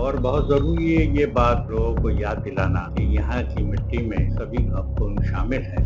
और बहुत ज़रूरी है ये बात लोगों को याद दिलाना कि यहाँ की मिट्टी में सभी का खून शामिल है।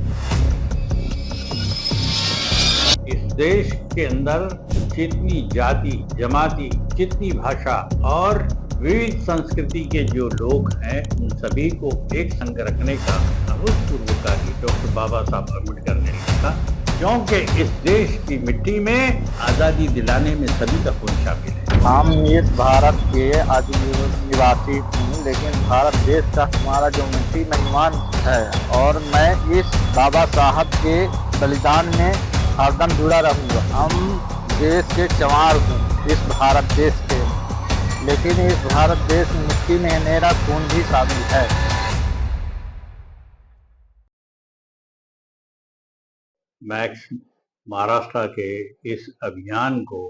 इस देश के अंदर जितनी जाति, जमाती, जितनी भाषा और विविध संस्कृति के जो लोग हैं, उन सभी को एक संग रखने का अभूतपूर्व कार्य डॉक्टर बाबा साहब अम्बेडकर ने लिखा, क्योंकि इस देश की मिट्टी में आज़ादी दिलाने में सभी का खून शामिल है। हम इस भारत के आदि निवासी हूँ, लेकिन भारत देश का हमारा जो मिट्टी में ईमान है और मैं इस बाबा साहब के बलिदान में हरदम जुड़ा रहूँगा। हम देश के चंवार हूँ इस भारत देश के, लेकिन इस भारत देश की मिट्टी में मेरा खून भी शामिल है। मैं महाराष्ट्र के इस अभियान को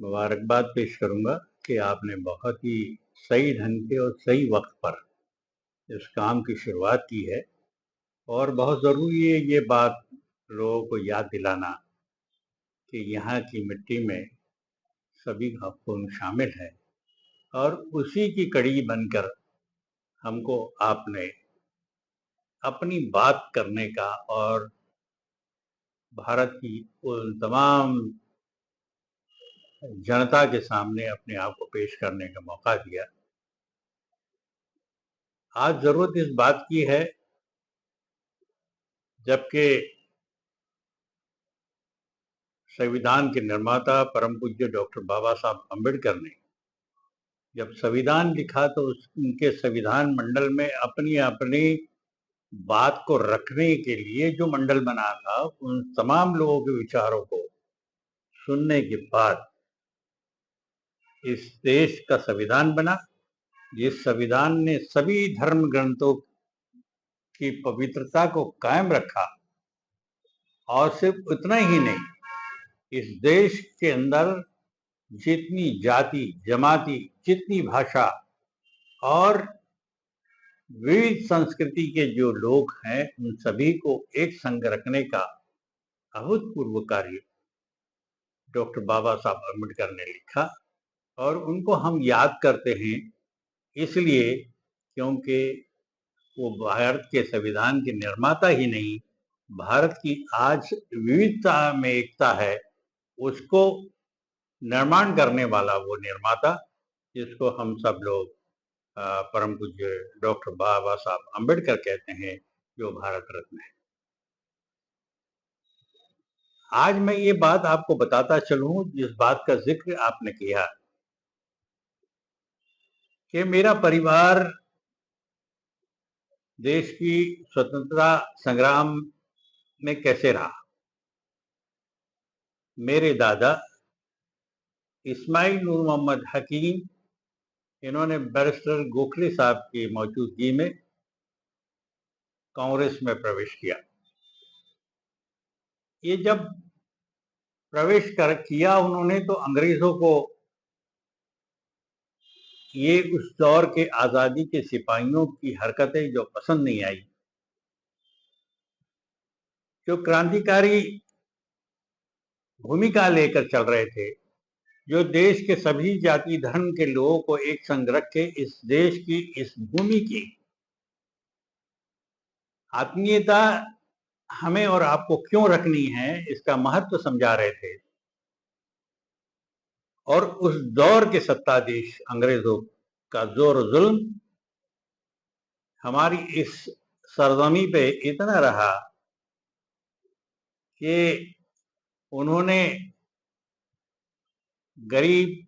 मुबारकबाद पेश करूंगा कि आपने बहुत ही सही ढंग से और सही वक्त पर इस काम की शुरुआत की है। और बहुत ज़रूरी है ये बात लोगों को याद दिलाना कि यहाँ की मिट्टी में सभी का खून शामिल है, और उसी की कड़ी बनकर हमको आपने अपनी बात करने का और भारत की उन तमाम जनता के सामने अपने आप को पेश करने का मौका दिया। आज ज़रूरत इस बात की है, जबकि संविधान के निर्माता परम पूज्य डॉक्टर बाबा साहब अम्बेडकर ने जब संविधान लिखा तो उनके संविधान मंडल में अपनी अपनी बात को रखने के लिए जो मंडल बना था, उन तमाम लोगों के विचारों को सुनने के बाद इस देश का संविधान बना, जिस संविधान ने सभी धर्म ग्रंथों की पवित्रता को कायम रखा। और सिर्फ उतना ही नहीं, इस देश के अंदर जितनी जाति, जमाती, जितनी भाषा और विविध संस्कृति के जो लोग हैं, उन सभी को एक संग रखने का अभूतपूर्व कार्य डॉक्टर बाबा साहब अम्बेडकर ने लिखा। और उनको हम याद करते हैं इसलिए क्योंकि वो भारत के संविधान के निर्माता ही नहीं, भारत की आज विविधता में एकता है, उसको निर्माण करने वाला वो निर्माता, जिसको हम सब लोग परम पूज्य डॉक्टर बाबा साहब अम्बेडकर कहते हैं, जो भारत रत्न है। आज मैं ये बात आपको बताता चलूं, जिस बात का जिक्र आपने किया कि मेरा परिवार देश की स्वतंत्रता संग्राम में कैसे रहा। मेरे दादा इस्माइल नूर मोहम्मद हकीम, इन्होंने बैरिस्टर गोखले साहब की मौजूदगी में कांग्रेस में प्रवेश किया। ये जब प्रवेश कर किया उन्होंने, तो अंग्रेजों को ये उस दौर के आज़ादी के सिपाहियों की हरकतें जो पसंद नहीं आई, जो क्रांतिकारी भूमिका लेकर चल रहे थे, जो देश के सभी जाति धर्म के लोगों को एक संग रख के इस देश की, इस भूमि की आत्मीयता हमें और आपको क्यों रखनी है, इसका महत्व समझा रहे थे। और उस दौर के सत्ताधीश अंग्रेजों का जोर जुल्म हमारी इस सरजमी पे इतना रहा कि उन्होंने गरीब,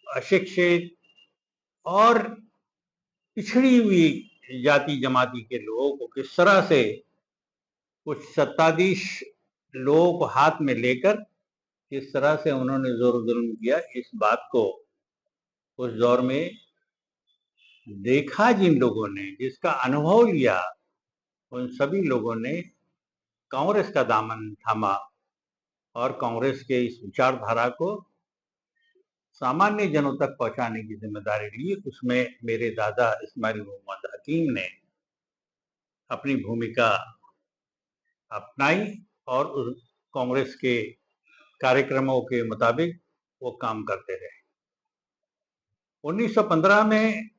अशिक्षित और पिछड़ी हुई जाति जमाती के लोगों को किस तरह से कुछ सत्ताधीश लोगों को हाथ में लेकर किस तरह से उन्होंने जोर जुल्म किया, इस बात को उस दौर में देखा जिन लोगों ने, जिसका अनुभव लिया, उन सभी लोगों ने कांग्रेस का दामन थामा और कांग्रेस के इस विचारधारा को सामान्य जनों तक पहुंचाने की जिम्मेदारी ली। उसमें मेरे दादा इस्माइल मोहम्मद हकीम ने अपनी भूमिका अपनाई और उस कांग्रेस के कार्यक्रमों के मुताबिक वो काम करते रहे। 1915 में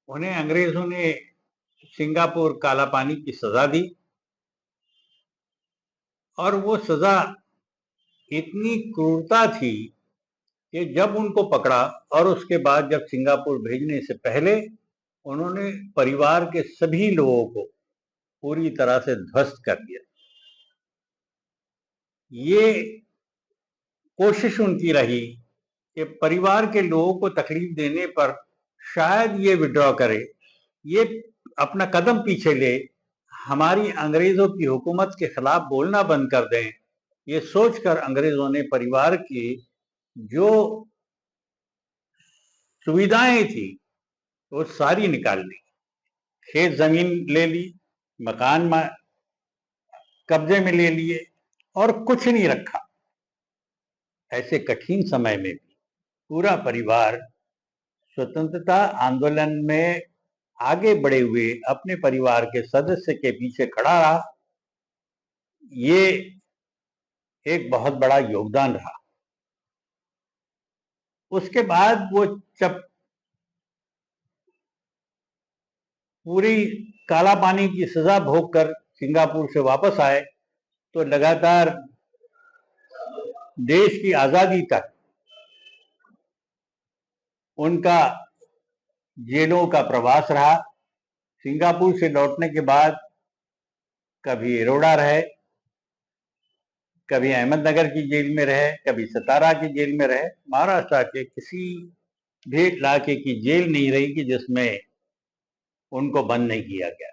उन्हें अंग्रेजों ने सिंगापुर काला पानी की सजा दी और वो सजा इतनी क्रूरता थी कि जब उनको पकड़ा और उसके बाद जब सिंगापुर भेजने से पहले उन्होंने परिवार के सभी लोगों को पूरी तरह से ध्वस्त कर दिया। ये कोशिश उनकी रही कि परिवार के लोगों को तकलीफ देने पर शायद ये विड्रॉ करे, ये अपना कदम पीछे ले, हमारी अंग्रेजों की हुकूमत के खिलाफ बोलना बंद कर दें। ये सोचकर अंग्रेजों ने परिवार की जो सुविधाएं थी वो सारी निकाल ली, खेत जमीन ले ली, मकान कब्जे में ले लिए और कुछ नहीं रखा। ऐसे कठिन समय में भी पूरा परिवार स्वतंत्रता आंदोलन में आगे बढ़े हुए अपने परिवार के सदस्य के पीछे खड़ा रहा। ये एक बहुत बड़ा योगदान रहा। उसके बाद वो जब पूरी काला पानी की सजा भोग कर सिंगापुर से वापस आए तो लगातार देश की आजादी तक उनका जेलों का प्रवास रहा। सिंगापुर से लौटने के बाद कभी इरोड़ा रहे, कभी अहमदनगर की जेल में रहे, कभी सतारा की जेल में रहे। महाराष्ट्र के किसी भी इलाके की जेल नहीं रही कि जिसमें उनको बंद नहीं किया गया।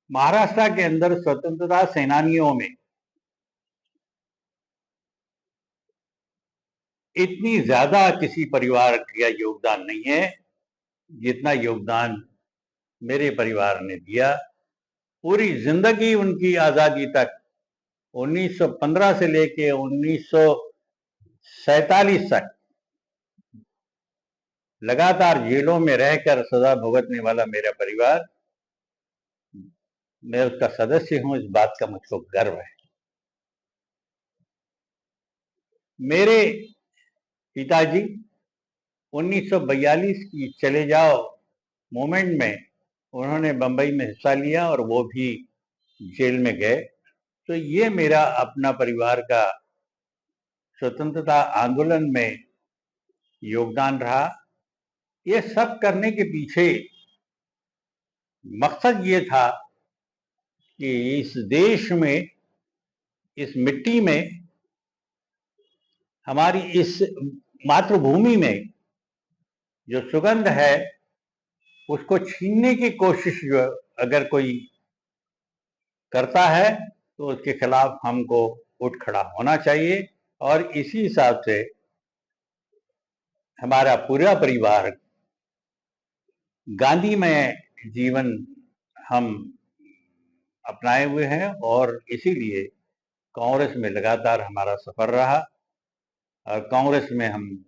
महाराष्ट्र के अंदर स्वतंत्रता सेनानियों में इतनी ज्यादा किसी परिवार का योगदान नहीं है जितना योगदान मेरे परिवार ने दिया। पूरी जिंदगी उनकी आजादी तक 1915 से लेके 1947 तक लगातार जेलों में रहकर सजा भुगतने वाला मेरा परिवार, मैं उसका सदस्य हूं, इस बात का मुझको गर्व है। मेरे पिताजी 1942 की चले जाओ मूवमेंट में उन्होंने बंबई में हिस्सा लिया और वो भी जेल में गए। तो ये मेरा अपना परिवार का स्वतंत्रता आंदोलन में योगदान रहा। ये सब करने के पीछे मकसद ये था कि इस देश में, इस मिट्टी में, हमारी इस मातृभूमि में जो सुगंध है उसको छीनने की कोशिश जो अगर कोई करता है तो उसके खिलाफ हमको उठ खड़ा होना चाहिए। और इसी हिसाब से हमारा पूरा परिवार गांधीमय जीवन हम अपनाए हुए हैं और इसीलिए कांग्रेस में लगातार हमारा सफर रहा। और कांग्रेस में हम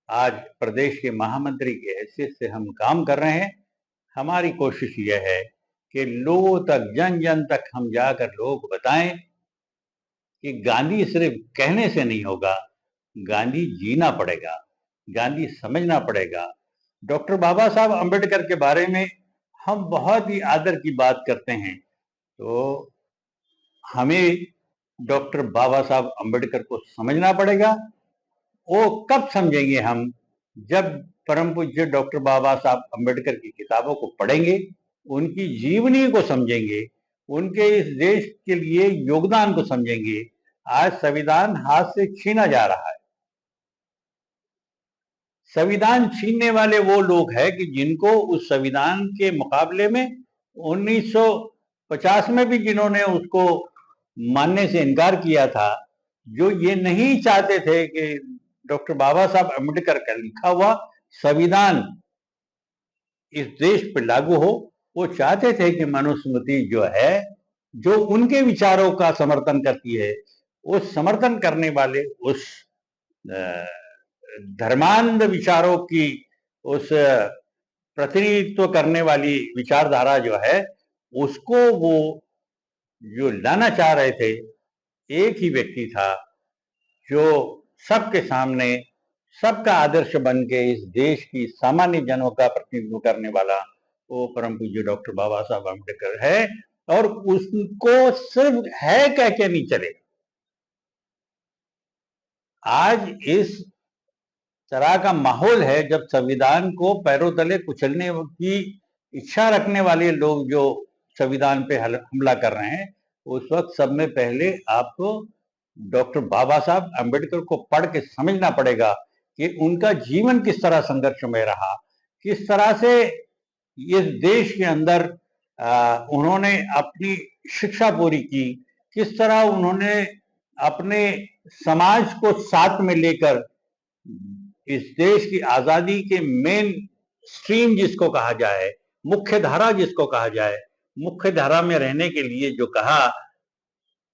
आज प्रदेश के महामंत्री की हैसियत से हम काम कर रहे हैं। हमारी कोशिश यह है कि लोगों तक, जन जन तक हम जाकर लोगों को बताएं कि गांधी सिर्फ कहने से नहीं होगा, गांधी जीना पड़ेगा, गांधी समझना पड़ेगा। डॉक्टर बाबा साहब अम्बेडकर के बारे में हम बहुत ही आदर की बात करते हैं, तो हमें डॉक्टर बाबा साहब अम्बेडकर को समझना पड़ेगा। वो कब समझेंगे हम? जब परम पूज्य डॉक्टर बाबा साहब अम्बेडकर की किताबों को पढ़ेंगे, उनकी जीवनी को समझेंगे, उनके इस देश के लिए योगदान को समझेंगे। आज संविधान हाथ से छीना जा रहा है। संविधान छीनने वाले वो लोग हैं कि जिनको उस संविधान के मुकाबले में 1950 में भी जिन्होंने उसको मानने से इनकार किया था, जो ये नहीं चाहते थे कि डॉक्टर बाबा साहब अम्बेडकर का लिखा हुआ संविधान इस देश पर लागू हो, वो चाहते थे कि मनुस्मृति जो है, जो उनके विचारों का समर्थन करती है, उस समर्थन करने वाले, उस धर्मांध विचारों की उस प्रतिनिधित्व करने वाली विचारधारा जो है, उसको वो जो लाना चाह रहे थे, एक ही व्यक्ति था जो सबके सामने सबका आदर्श बन के इस देश की सामान्य जनों का प्रतिनिधित्व करने वाला वो परम पूज्य डॉक्टर बाबा साहब अम्बेडकर है, और उसको सिर्फ है कह के नहीं चले। आज इस तरह का माहौल है जब संविधान को पैरों तले कुचलने की इच्छा रखने वाले लोग जो संविधान पे हमला कर रहे हैं, उस वक्त सब में पहले आपको डॉक्टर बाबा साहब अम्बेडकर को पढ़ के समझना पड़ेगा कि उनका जीवन किस तरह संघर्षमय रहा, किस तरह से इस देश के अंदर उन्होंने अपनी शिक्षा पूरी की, किस तरह उन्होंने अपने समाज को साथ में लेकर इस देश की आजादी के मेन स्ट्रीम जिसको कहा जाए, मुख्य धारा जिसको कहा जाए, मुख्य धारा में रहने के लिए जो कहा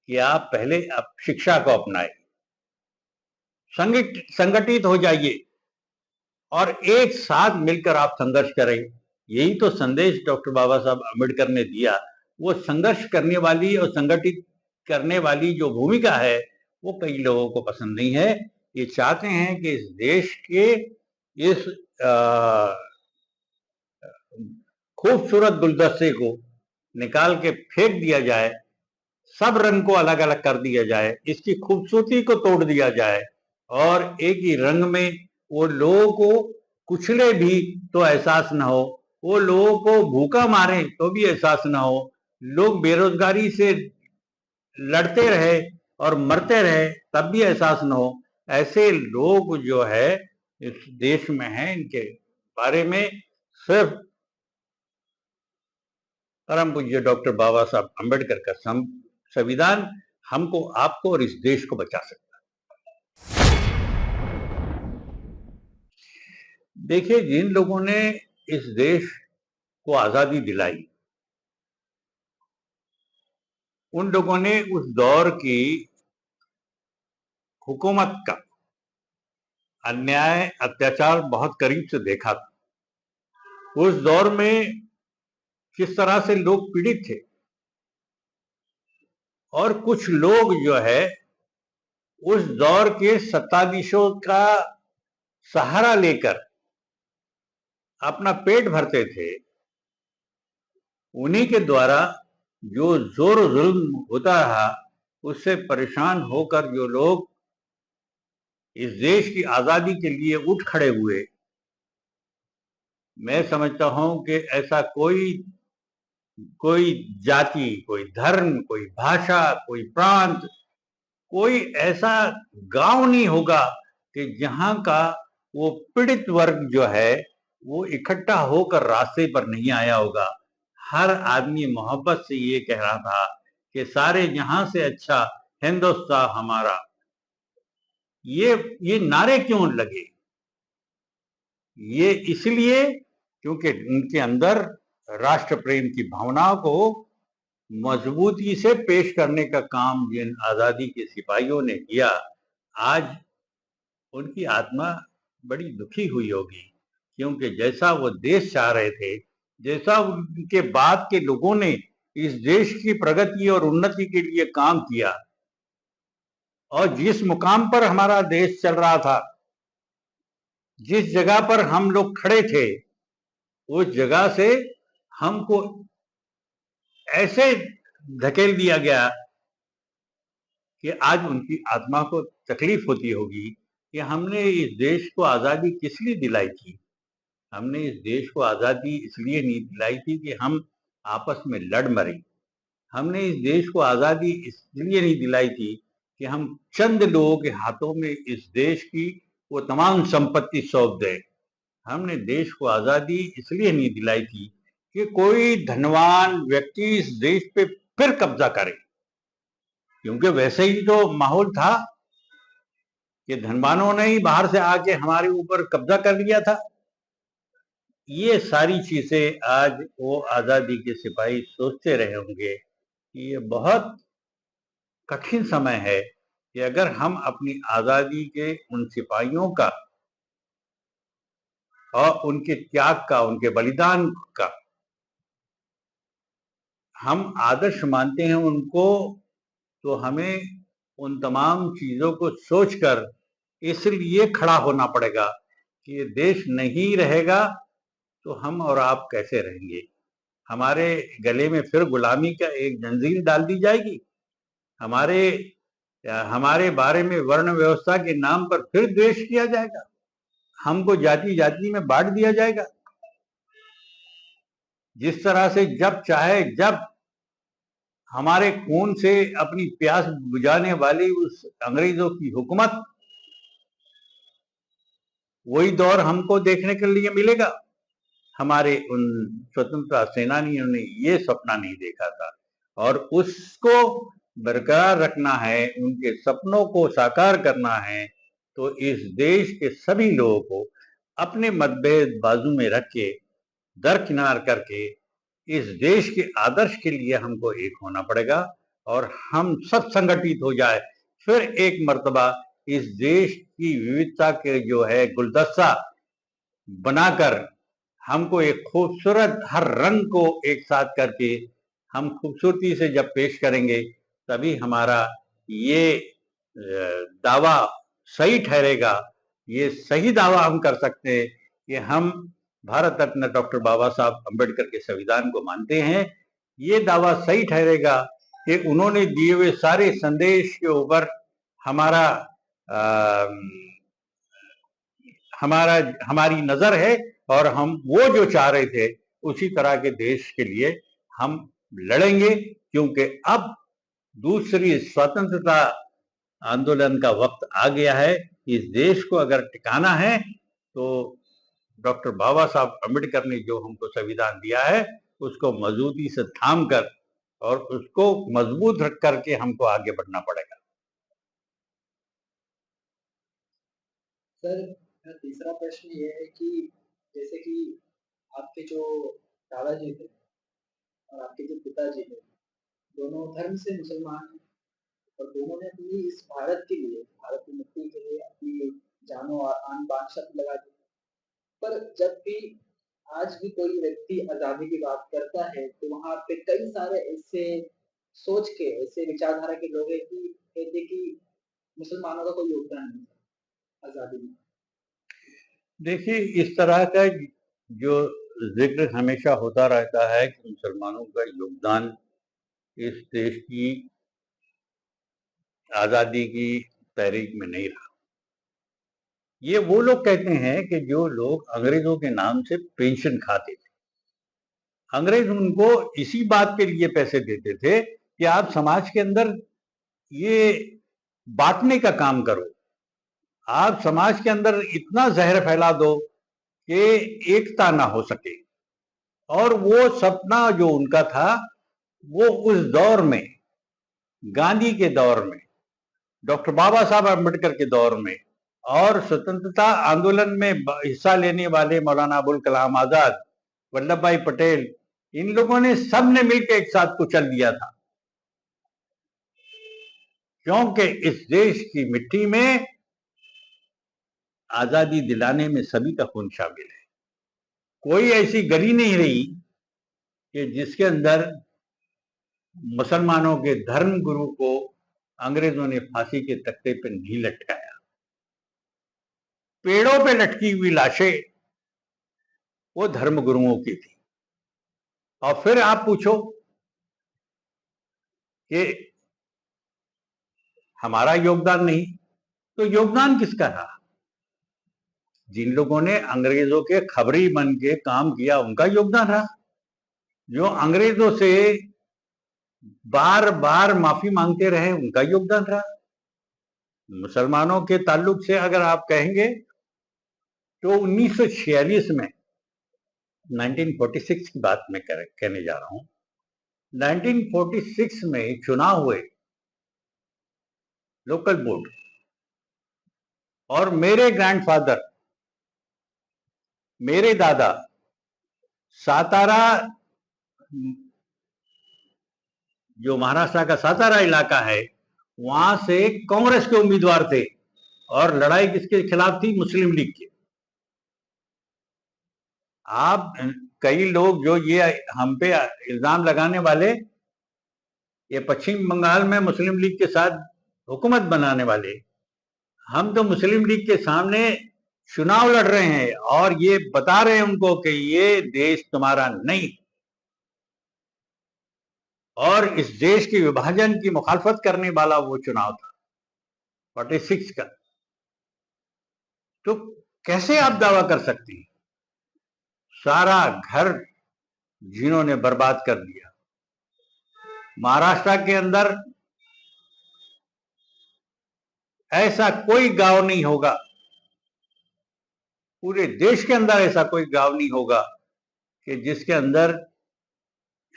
कि आप पहले आप शिक्षा को अपनाएं, संगठित हो जाइए और एक साथ मिलकर आप संघर्ष करें। यही तो संदेश डॉक्टर बाबा साहब अम्बेडकर ने दिया। वो संघर्ष करने वाली और संगठित करने वाली जो भूमिका है वो कई लोगों को पसंद नहीं है। ये चाहते हैं कि इस देश के इस खूबसूरत गुलदस्ते को निकाल के फेंक दिया जाए, सब रंग को अलग अलग कर दिया जाए, इसकी खूबसूरती को तोड़ दिया जाए और एक ही रंग में वो लोगों को कुचले भी तो एहसास ना हो, वो लोगों को भूखा मारे तो भी एहसास ना हो, लोग बेरोजगारी से लड़ते रहे और मरते रहे तब भी एहसास न हो। ऐसे लोग जो है इस देश में हैं, इनके बारे में सिर्फ परम पूज्य डॉक्टर बाबा साहब अम्बेडकर का संविधान हमको, आपको और इस देश को बचा सकता है। देखिए, जिन लोगों ने इस देश को आजादी दिलाई, उन लोगों ने उस दौर की हुकूमत का अन्याय अत्याचार बहुत करीब से देखा था। उस दौर में किस तरह से लोग पीड़ित थे और कुछ लोग जो है उस दौर के सत्ताधीशों का सहारा लेकर अपना पेट भरते थे। उन्हीं के द्वारा जो जोर जुल्म होता रहा, उससे परेशान होकर जो लोग इस देश की आजादी के लिए उठ खड़े हुए, मैं समझता हूं कि ऐसा कोई जाति, कोई धर्म, कोई भाषा, कोई प्रांत, कोई ऐसा गांव नहीं होगा कि जहां का वो पीड़ित वर्ग जो है वो इकट्ठा होकर रास्ते पर नहीं आया होगा। हर आदमी मोहब्बत से ये कह रहा था कि सारे जहां से अच्छा हिंदुस्तान हमारा। ये नारे क्यों लगे? ये इसलिए क्योंकि उनके अंदर राष्ट्र प्रेम की भावनाओं को मजबूती से पेश करने का काम जिन आजादी के सिपाहियों ने किया, आज उनकी आत्मा बड़ी दुखी हुई होगी, क्योंकि जैसा वो देश चाह रहे थे, जैसा उनके बाद के लोगों ने इस देश की प्रगति और उन्नति के लिए काम किया और जिस मुकाम पर हमारा देश चल रहा था, जिस जगह पर हम लोग खड़े थे, उस जगह से हमको ऐसे धकेल दिया गया कि आज उनकी आत्मा को तकलीफ होती होगी कि हमने इस देश को आजादी किस लिए दिलाई थी। हमने इस देश को आजादी इसलिए नहीं दिलाई थी कि हम आपस में लड़ मरे। हमने इस देश को आजादी इसलिए नहीं दिलाई थी कि हम चंद लोगों के हाथों में इस देश की वो तमाम संपत्ति सौंप दें। हमने देश को आजादी इसलिए नहीं दिलाई थी कि कोई धनवान व्यक्ति इस देश पे फिर कब्जा करे, क्योंकि वैसे ही तो माहौल था कि धनवानों ने ही बाहर से आके हमारे ऊपर कब्जा कर लिया था। ये सारी चीजें आज वो आजादी के सिपाही सोचते रहे होंगे कि ये बहुत कठिन समय है कि अगर हम अपनी आजादी के उन सिपाहियों का और उनके त्याग का, उनके बलिदान का हम आदर्श मानते हैं उनको, तो हमें उन तमाम चीजों को सोचकर इसलिए खड़ा होना पड़ेगा कि ये देश नहीं रहेगा तो हम और आप कैसे रहेंगे। हमारे गले में फिर गुलामी का एक जंजीर डाल दी जाएगी। हमारे बारे में वर्ण व्यवस्था के नाम पर फिर द्वेष किया जाएगा। हमको जाति जाति में बांट दिया जाएगा। जिस तरह से जब चाहे जब हमारे खून से अपनी प्यास बुझाने वाली उस अंग्रेजों की हुकूमत, वही दौर हमको देखने के लिए मिलेगा। हमारे उन स्वतंत्रता सेनानियों ने ये सपना नहीं देखा था और उसको बरकरार रखना है, उनके सपनों को साकार करना है। तो इस देश के सभी लोगों को अपने मतभेद बाजू में रख के दरकिनार करके इस देश के आदर्श के लिए हमको एक होना पड़ेगा और हम सब संगठित हो जाए, फिर एक मर्तबा इस देश की विविधता के जो है गुलदस्ता बनाकर हमको एक खूबसूरत हर रंग को एक साथ करके हम खूबसूरती से जब पेश करेंगे, तभी हमारा ये दावा सही ठहरेगा। ये सही दावा हम कर सकते हैं कि हम भारत रत्न डॉक्टर बाबा साहब अम्बेडकर के संविधान को मानते हैं। ये दावा सही ठहरेगा कि उन्होंने दिए हुए सारे संदेश के ऊपर हमारा हमारी नजर है और हम वो जो चाह रहे थे उसी तरह के देश के लिए हम लड़ेंगे, क्योंकि अब दूसरी स्वतंत्रता आंदोलन का वक्त आ गया है। इस देश को अगर टिकाना है तो डॉक्टर बाबा साहब अम्बेडकर ने जो हमको संविधान दिया है उसको मजबूती से थाम कर और उसको मजबूत रख करके हमको आगे बढ़ना पड़ेगा। सर, मेरा तीसरा प्रश्न ये है कि जैसे कि आपके जो दादाजी थे और आपके जो पिताजी थे, दोनों धर्म से मुसलमान हैं और दोनों ने अपनी इस भारत के लिए, भारत की मिट्टी के लिए अपनी जानो और आन बान सब लगा दी। पर जब भी आज भी कोई व्यक्ति आजादी की बात करता है तो वहां पे कई सारे ऐसे सोच के, ऐसे विचारधारा के लोग हैं कि कहते कि मुसलमानों का कोई योगदान नहीं था आजादी में। देखिए, इस तरह का जो जिक्र हमेशा होता रहता है कि मुसलमानों का योगदान इस देश की आजादी की तहरीक में नहीं रहा। ये वो लोग कहते हैं कि जो लोग अंग्रेजों के नाम से पेंशन खाते थे। अंग्रेज उनको इसी बात के लिए पैसे देते थे कि आप समाज के अंदर ये बांटने का काम करो, आप समाज के अंदर इतना जहर फैला दो कि एकता ना हो सके। और वो सपना जो उनका था वो उस दौर में, गांधी के दौर में, डॉक्टर बाबा साहब अम्बेडकर के दौर में और स्वतंत्रता आंदोलन में हिस्सा लेने वाले मौलाना अबुल कलाम आजाद, वल्लभ भाई पटेल, इन लोगों ने सब ने मिलकर एक साथ कुचल दिया था, क्योंकि इस देश की मिट्टी में आजादी दिलाने में सभी का खून शामिल है। कोई ऐसी गली नहीं रही कि जिसके अंदर मुसलमानों के धर्म गुरु को अंग्रेजों ने फांसी के तख्ते पर नहीं लटकाया। पेड़ों पे लटकी हुई लाशें वो धर्म गुरुओं की थी। और फिर आप पूछो कि हमारा योगदान नहीं, तो योगदान किसका रहा? जिन लोगों ने अंग्रेजों के खबरी बन के काम किया उनका योगदान रहा। जो अंग्रेजों से बार बार माफी मांगते रहे उनका योगदान रहा। मुसलमानों के ताल्लुक से अगर आप कहेंगे तो 1946 में, 1946 की बात मैं कहने जा रहा हूं, 1946 में चुनाव हुए लोकल बोर्ड और मेरे ग्रैंडफादर, मेरे दादा सातारा, जो महाराष्ट्र का सातारा इलाका है, वहां से कांग्रेस के उम्मीदवार थे और लड़ाई किसके खिलाफ थी? मुस्लिम लीग के। आप कई लोग जो ये हम पे इल्जाम लगाने वाले, ये पश्चिम बंगाल में मुस्लिम लीग के साथ हुकूमत बनाने वाले, हम तो मुस्लिम लीग के सामने चुनाव लड़ रहे हैं और ये बता रहे हैं उनको कि ये देश तुम्हारा नहीं, और इस देश के विभाजन की मुखालफत करने वाला वो चुनाव था 46 का। तो कैसे आप दावा कर सकती हैं? सारा घर जिन्होंने बर्बाद कर दिया। महाराष्ट्र के अंदर ऐसा कोई गांव नहीं होगा, पूरे देश के अंदर ऐसा कोई गांव नहीं होगा कि जिसके अंदर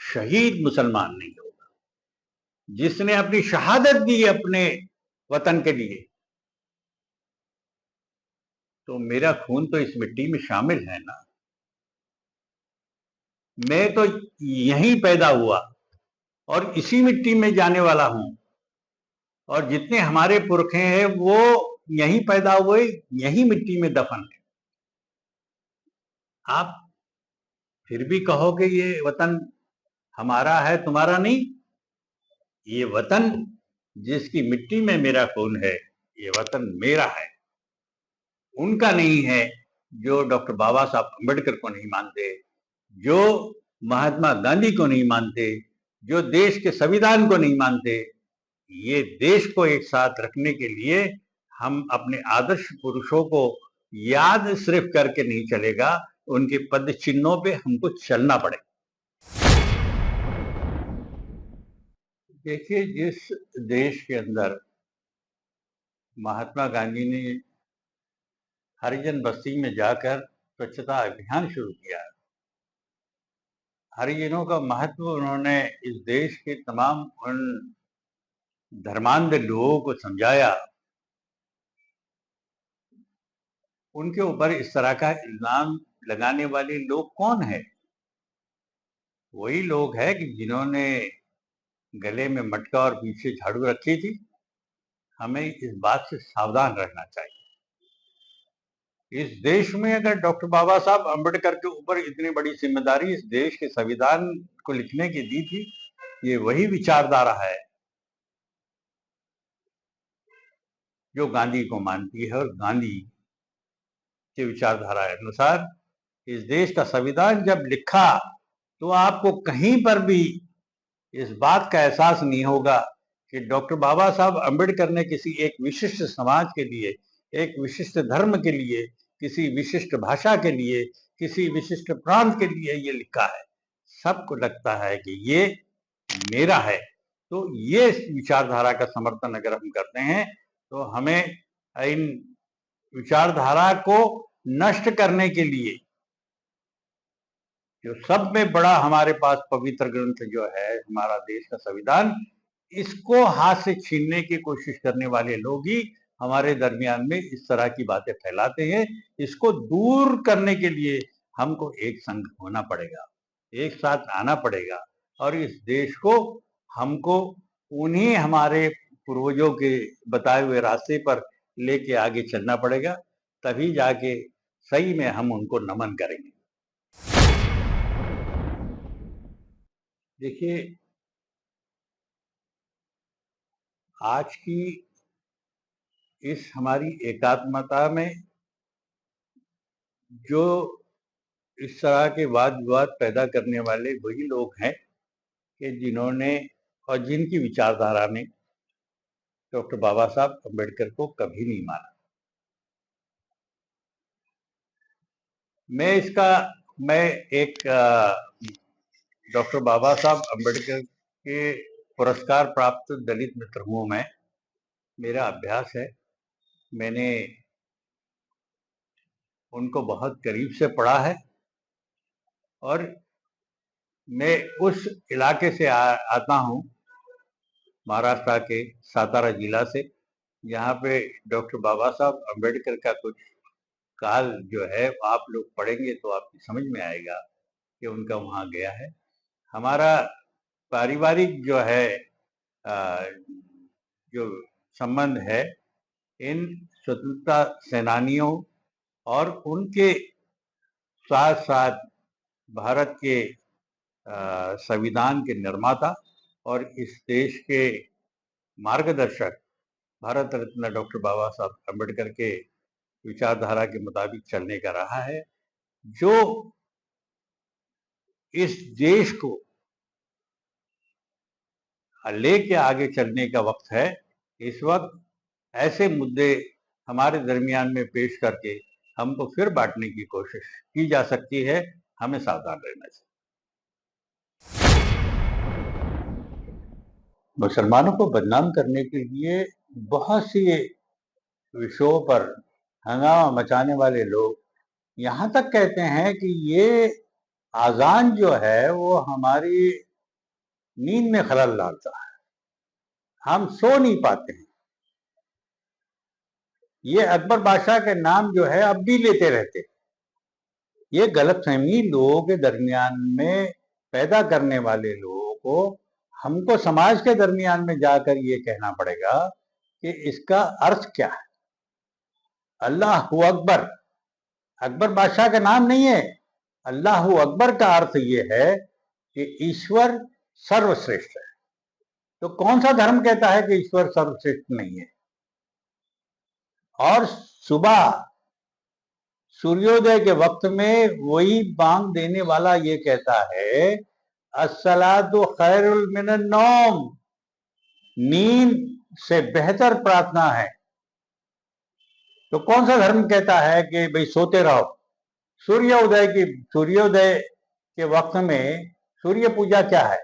शहीद मुसलमान नहीं होगा, जिसने अपनी शहादत दी अपने वतन के लिए। तो मेरा खून तो इस मिट्टी में शामिल है ना। मैं तो यहीं पैदा हुआ और इसी मिट्टी में जाने वाला हूं, और जितने हमारे पुरखे हैं वो यहीं पैदा हुए, यहीं मिट्टी में दफन है। आप फिर भी कहोगे ये वतन हमारा है, तुम्हारा नहीं। ये वतन जिसकी मिट्टी में मेरा खून है, ये वतन मेरा है, उनका नहीं है जो डॉक्टर बाबा साहब अम्बेडकर को नहीं मानते, जो महात्मा गांधी को नहीं मानते, जो देश के संविधान को नहीं मानते। ये देश को एक साथ रखने के लिए हम अपने आदर्श पुरुषों को याद सिर्फ करके नहीं चलेगा, उनके पद चिन्हों पे हमको चलना पड़ेगा। देखिए, जिस देश के अंदर महात्मा गांधी ने हरिजन बस्ती में जाकर स्वच्छता अभियान शुरू किया, हरिजनों का महत्व उन्होंने इस देश के तमाम उन धर्मांध लोगों को समझाया, उनके ऊपर इस तरह का इल्जाम लगाने वाले लोग कौन है? वही लोग हैं कि जिन्होंने गले में मटका और पीछे झाड़ू रखी थी। हमें इस बात से सावधान रहना चाहिए। इस देश में अगर डॉक्टर बाबा साहब अम्बेडकर के ऊपर इतनी बड़ी जिम्मेदारी इस देश के संविधान को लिखने की दी थी, ये वही विचारधारा है जो गांधी को मानती है, और गांधी के विचारधारा के अनुसार इस देश का संविधान जब लिखा तो आपको कहीं पर भी इस बात का एहसास नहीं होगा कि डॉक्टर बाबा साहब अम्बेडकर ने किसी एक विशिष्ट समाज के लिए, एक विशिष्ट धर्म के लिए, किसी विशिष्ट भाषा के लिए, किसी विशिष्ट प्रांत के लिए ये लिखा है। सबको लगता है कि ये मेरा है। तो ये विचारधारा का समर्थन अगर हम करते हैं तो हमें इन विचारधारा को नष्ट करने के लिए जो सब में बड़ा हमारे पास पवित्र ग्रंथ जो है हमारा देश का संविधान, इसको हाथ से छीनने की कोशिश करने वाले लोग ही हमारे दरमियान में इस तरह की बातें फैलाते हैं। इसको दूर करने के लिए हमको एक संघ होना पड़ेगा, एक साथ आना पड़ेगा, और इस देश को हमको उन्हीं हमारे पूर्वजों के बताए हुए रास्ते पर लेके आगे चलना पड़ेगा, तभी जाके सही में हम उनको नमन करेंगे। देखिए, आज की इस हमारी एकात्मता में जो इस तरह के वाद विवाद पैदा करने वाले वही लोग हैं कि जिन्होंने और जिनकी विचारधारा ने डॉक्टर बाबा साहब अम्बेडकर को कभी नहीं माना। मैं एक डॉक्टर बाबा साहब अम्बेडकर के पुरस्कार प्राप्त दलित मित्र हूँ। मैं, मेरा अभ्यास है, मैंने उनको बहुत करीब से पढ़ा है, और मैं उस इलाके से आता हूँ, महाराष्ट्र के सातारा जिला से, यहाँ पे डॉक्टर बाबा साहब अम्बेडकर का कुछ काल जो है आप लोग पढ़ेंगे तो आपकी समझ में आएगा कि उनका वहाँ गया है। हमारा पारिवारिक जो है जो संबंध है इन स्वतंत्रता सेनानियों और उनके साथ साथ भारत के संविधान के निर्माता और इस देश के मार्गदर्शक भारत रत्न डॉक्टर बाबा साहब अम्बेडकर के विचारधारा के मुताबिक चलने का रहा है, जो इस देश को लेके आगे चलने का वक्त है। इस वक्त ऐसे मुद्दे हमारे दरमियान में पेश करके हमको फिर बांटने की कोशिश की जा सकती है। हमें सावधान रहना चाहिए। मुसलमानों को बदनाम करने के लिए बहुत सी विषयों पर हंगामा मचाने वाले लोग यहाँ तक कहते हैं कि ये आजान जो है वो हमारी नींद में खलल डालता है, हम सो नहीं पाते हैं। ये अकबर बादशाह के नाम जो है अब भी लेते रहते हैं। ये गलतफहमी लोगों के दरमियान में पैदा करने वाले लोगों को हमको समाज के दरमियान में जाकर ये कहना पड़ेगा कि इसका अर्थ क्या है। अल्लाहू अकबर अकबर बादशाह का नाम नहीं है। अल्लाहू अकबर का अर्थ ये है कि ईश्वर सर्वश्रेष्ठ है। तो कौन सा धर्म कहता है कि ईश्वर सर्वश्रेष्ठ नहीं है? और सुबह सूर्योदय के वक्त में वही बांग देने वाला ये कहता है अस्सलातु खैरुल मिनन नौम, नींद से बेहतर प्रार्थना है। तो कौन सा धर्म कहता है कि भाई सोते रहो? सूर्योदय के वक्त में सूर्य पूजा क्या है?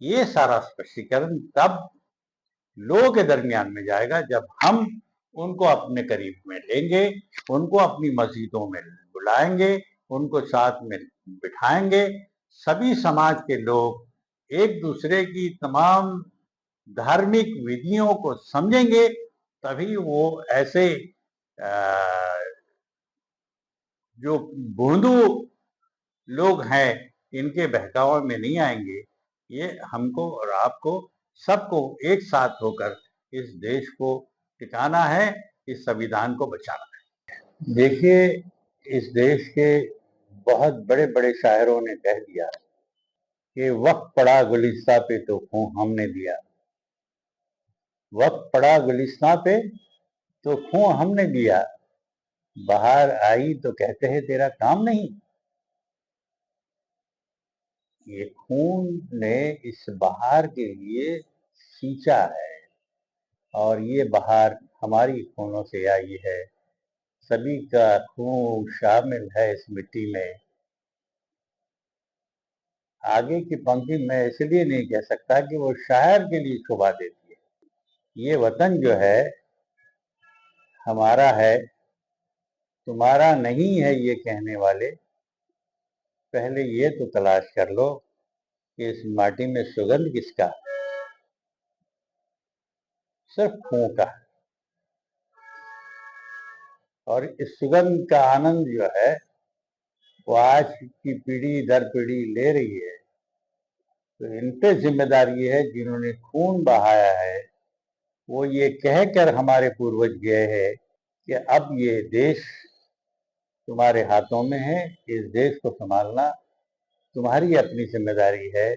ये सारा स्पष्टीकरण तब लोगों के दरमियान में जाएगा जब हम उनको अपने करीब में लेंगे, उनको अपनी मस्जिदों में बुलाएंगे, उनको साथ में बिठाएंगे। सभी समाज के लोग एक दूसरे की तमाम धार्मिक विधियों को समझेंगे, तभी वो ऐसे जो भोंदू लोग हैं इनके बहकावे में नहीं आएंगे। ये हमको और आपको सबको एक साथ होकर इस देश को टिकाना है, इस संविधान को बचाना है। देखिए, इस देश के बहुत बड़े बड़े शायरों ने कह दिया कि वक्त पड़ा गुलिस्तां पे तो खून हमने दिया, वक्त पड़ा गुलिस्तां पे तो खून हमने दिया, बाहर आई तो कहते हैं तेरा काम नहीं। ये खून ने इस बहार के लिए सींचा है और ये बहार हमारी खूनों से आई है। सभी का खून शामिल है इस मिट्टी में। आगे की पंक्ति मैं इसलिए नहीं कह सकता कि वो शायर के लिए शोभा देती है। ये वतन जो है हमारा है, तुम्हारा नहीं है, ये कहने वाले पहले ये तो तलाश कर लो कि इस माटी में सुगंध किसका? सिर्फ खून का। और इस सुगंध का आनंद जो है वो आज की पीढ़ी दर पीढ़ी ले रही है। तो इन पे जिम्मेदारी है जिन्होंने खून बहाया है, वो ये कहकर हमारे पूर्वज गए हैं कि अब ये देश तुम्हारे हाथों में है, इस देश को संभालना तुम्हारी अपनी जिम्मेदारी है।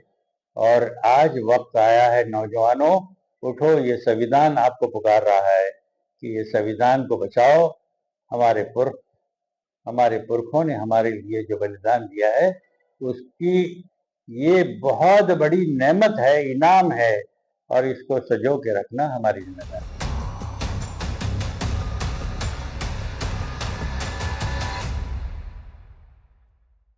और आज वक्त आया है, नौजवानों उठो, ये संविधान आपको पुकार रहा है कि ये संविधान को बचाओ। हमारे पुरखों ने हमारे लिए जो बलिदान दिया है उसकी ये बहुत बड़ी नेमत है, इनाम है, और इसको सजो के रखना हमारी जिम्मेदारी है।